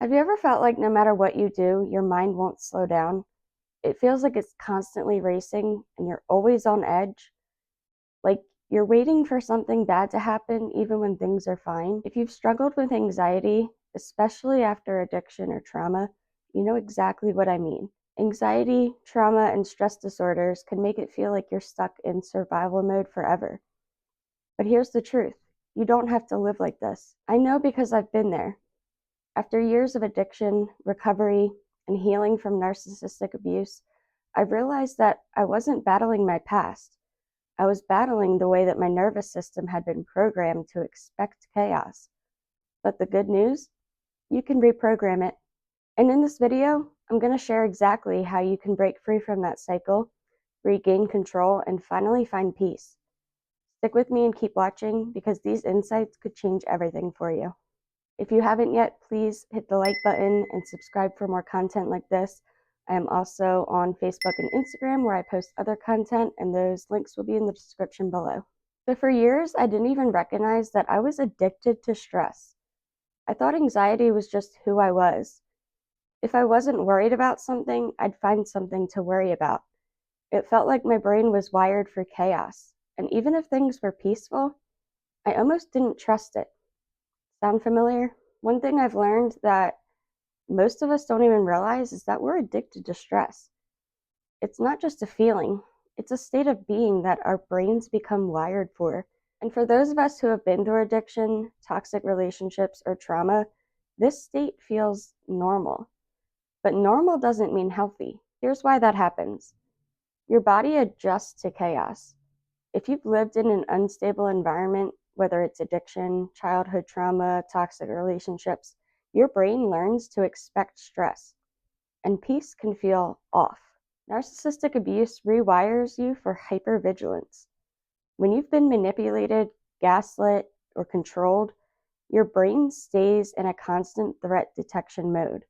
Have you ever felt like no matter what you do, your mind won't slow down? It feels like it's constantly racing and you're always on edge, like you're waiting for something bad to happen even when things are fine. If you've struggled with anxiety, especially after addiction or trauma, you know exactly what I mean. Anxiety, trauma, and stress disorders can make it feel like you're stuck in survival mode forever. But here's the truth: you don't have to live like this. I know because I've been there. After years of addiction, recovery, and healing from narcissistic abuse, I've realized that I wasn't battling my past. I was battling the way that my nervous system had been programmed to expect chaos. But the good news, you can reprogram it. And in this video, I'm going to share exactly how you can break free from that cycle, regain control, and finally find peace. Stick with me and keep watching because these insights could change everything for you. If you haven't yet, please hit the like button and subscribe for more content like this. I am also on Facebook and Instagram where I post other content, and those links will be in the description below. So for years, I didn't even recognize that I was addicted to stress. I thought anxiety was just who I was. If I wasn't worried about something, I'd find something to worry about. It felt like my brain was wired for chaos, and even if things were peaceful, I almost didn't trust it. Sound familiar? One thing I've learned that most of us don't even realize is that we're addicted to stress. It's not just a feeling, it's a state of being that our brains become wired for. And for those of us who have been through addiction, toxic relationships, or trauma, this state feels normal. But normal doesn't mean healthy. Here's why that happens: your body adjusts to chaos. If you've lived in an unstable environment, whether it's addiction, childhood trauma, toxic relationships, your brain learns to expect stress, and peace can feel off. Narcissistic abuse rewires you for hypervigilance. When you've been manipulated, gaslit, or controlled, your brain stays in a constant threat detection mode.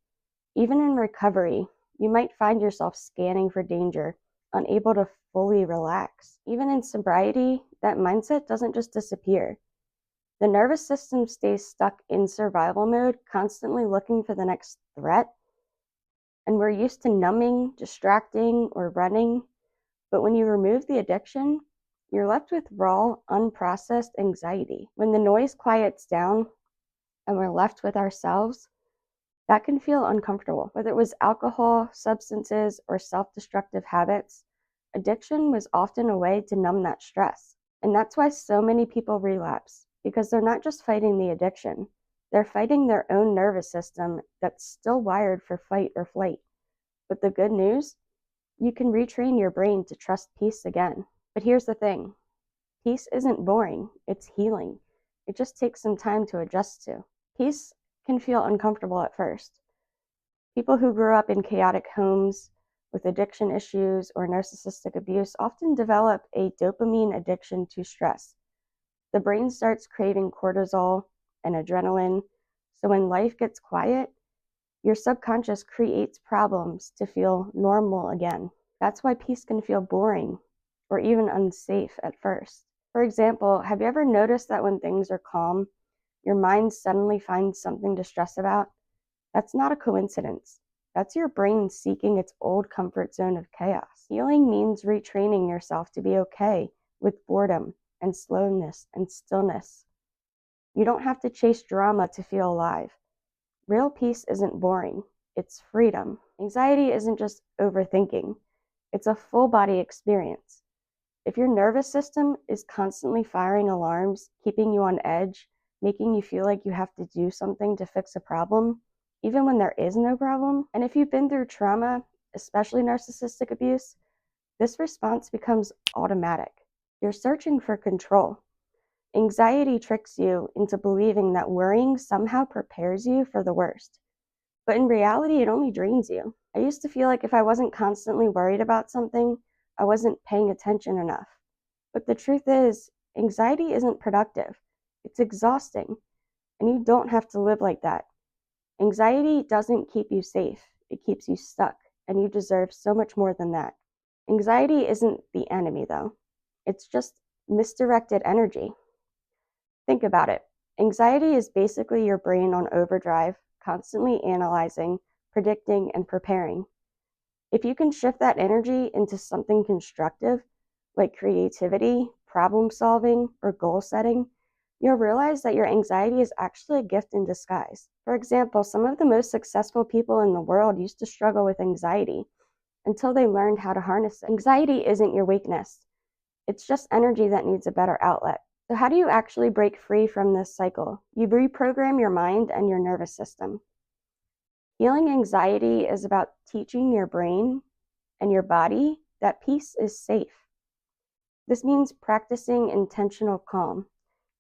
Even in recovery, you might find yourself scanning for danger, unable to fully relax. Even in sobriety, that mindset doesn't just disappear. The nervous system stays stuck in survival mode, constantly looking for the next threat. And we're used to numbing, distracting, or running. But when you remove the addiction, you're left with raw, unprocessed anxiety. When the noise quiets down and we're left with ourselves, that can feel uncomfortable. Whether it was alcohol, substances, or self-destructive habits, addiction was often a way to numb that stress. And that's why so many people relapse, because they're not just fighting the addiction, they're fighting their own nervous system that's still wired for fight or flight. But the good news, you can retrain your brain to trust peace again. But here's the thing: peace isn't boring, it's healing. It just takes some time to adjust to. Peace can feel uncomfortable at first. People who grew up in chaotic homes with addiction issues or narcissistic abuse often develop a dopamine addiction to stress. The brain starts craving cortisol and adrenaline, so when life gets quiet, your subconscious creates problems to feel normal again. That's why peace can feel boring or even unsafe at first. For example, have you ever noticed that when things are calm, your mind suddenly finds something to stress about? That's not a coincidence. That's your brain seeking its old comfort zone of chaos. Healing means retraining yourself to be okay with boredom and slowness and stillness. You don't have to chase drama to feel alive. Real peace isn't boring, it's freedom. Anxiety isn't just overthinking, it's a full body experience. If your nervous system is constantly firing alarms, keeping you on edge, making you feel like you have to do something to fix a problem, even when there is no problem, and if you've been through trauma, especially narcissistic abuse, this response becomes automatic. You're searching for control. Anxiety tricks you into believing that worrying somehow prepares you for the worst. But in reality, it only drains you. I used to feel like if I wasn't constantly worried about something, I wasn't paying attention enough. But the truth is, anxiety isn't productive. It's exhausting, and you don't have to live like that. Anxiety doesn't keep you safe. It keeps you stuck, and you deserve so much more than that. Anxiety isn't the enemy, though. It's just misdirected energy. Think about it. Anxiety is basically your brain on overdrive, constantly analyzing, predicting, and preparing. If you can shift that energy into something constructive, like creativity, problem solving, or goal setting, you'll realize that your anxiety is actually a gift in disguise. For example, some of the most successful people in the world used to struggle with anxiety until they learned how to harness it. Anxiety isn't your weakness, it's just energy that needs a better outlet. So, how do you actually break free from this cycle? You reprogram your mind and your nervous system. Healing anxiety is about teaching your brain and your body that peace is safe. This means practicing intentional calm,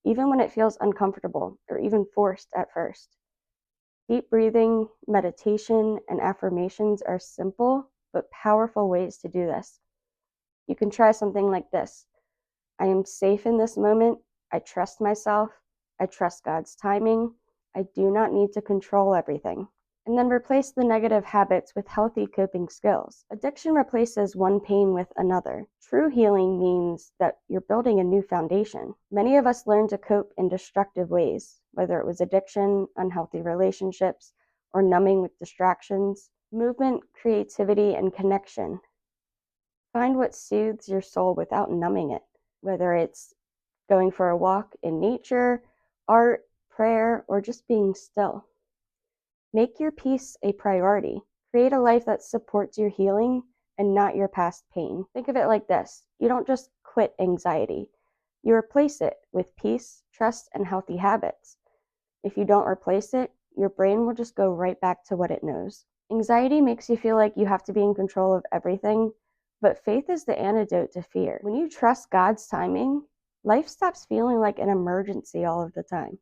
even when it feels uncomfortable or even forced at first. Deep breathing, meditation, and affirmations are simple but powerful ways to do this. You can try something like this: I am safe in this moment. I trust myself. I trust God's timing. I do not need to control everything. And then replace the negative habits with healthy coping skills. Addiction replaces one pain with another. True healing means that you're building a new foundation. Many of us learn to cope in destructive ways, whether it was addiction, unhealthy relationships, or numbing with distractions. Movement, creativity, and connection. Find what soothes your soul without numbing it, whether it's going for a walk in nature, art, prayer, or just being still. Make your peace a priority. Create a life that supports your healing and not your past pain. Think of it like this: you don't just quit anxiety, you replace it with peace, trust, and healthy habits. If you don't replace it, your brain will just go right back to what it knows. Anxiety makes you feel like you have to be in control of everything, but faith is the antidote to fear. When you trust God's timing, life stops feeling like an emergency all of the time.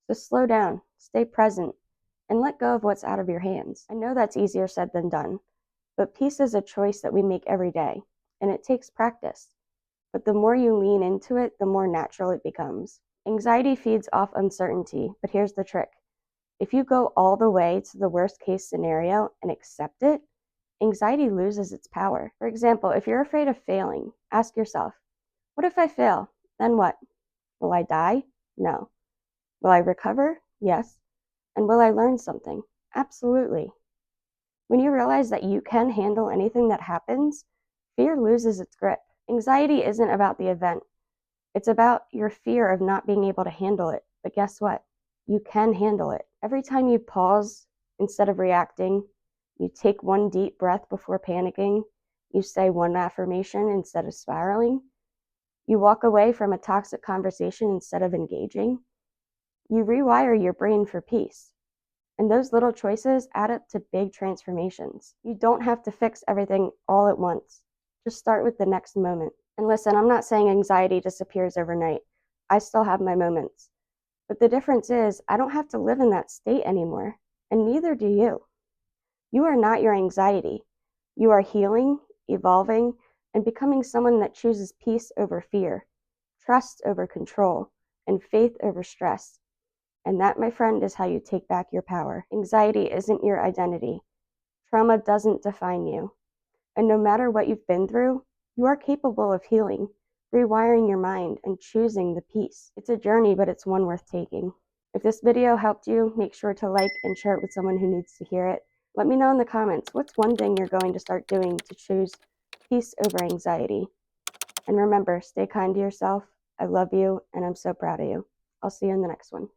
So slow down, stay present, and let go of what's out of your hands. I know that's easier said than done, but peace is a choice that we make every day, and it takes practice. But the more you lean into it, the more natural it becomes. Anxiety feeds off uncertainty, but here's the trick. If you go all the way to the worst case scenario and accept it, anxiety loses its power. For example, if you're afraid of failing, ask yourself, what if I fail? Then what? Will I die? No. Will I recover? Yes. And will I learn something? Absolutely. When you realize that you can handle anything that happens, fear loses its grip. Anxiety isn't about the event. It's about your fear of not being able to handle it. But guess what? You can handle it. Every time you pause instead of reacting, you take one deep breath before panicking, you say one affirmation instead of spiraling, you walk away from a toxic conversation instead of engaging, you rewire your brain for peace. And those little choices add up to big transformations. You don't have to fix everything all at once. Just start with the next moment. And listen, I'm not saying anxiety disappears overnight. I still have my moments. But the difference is, I don't have to live in that state anymore. And neither do you. You are not your anxiety. You are healing, evolving, and becoming someone that chooses peace over fear, trust over control, and faith over stress. And that, my friend, is how you take back your power. Anxiety isn't your identity. Trauma doesn't define you. And no matter what you've been through, you are capable of healing, rewiring your mind, and choosing the peace. It's a journey, but it's one worth taking. If this video helped you, make sure to like and share it with someone who needs to hear it. Let me know in the comments, what's one thing you're going to start doing to choose peace over anxiety? And remember, stay kind to yourself. I love you, and I'm so proud of you. I'll see you in the next one.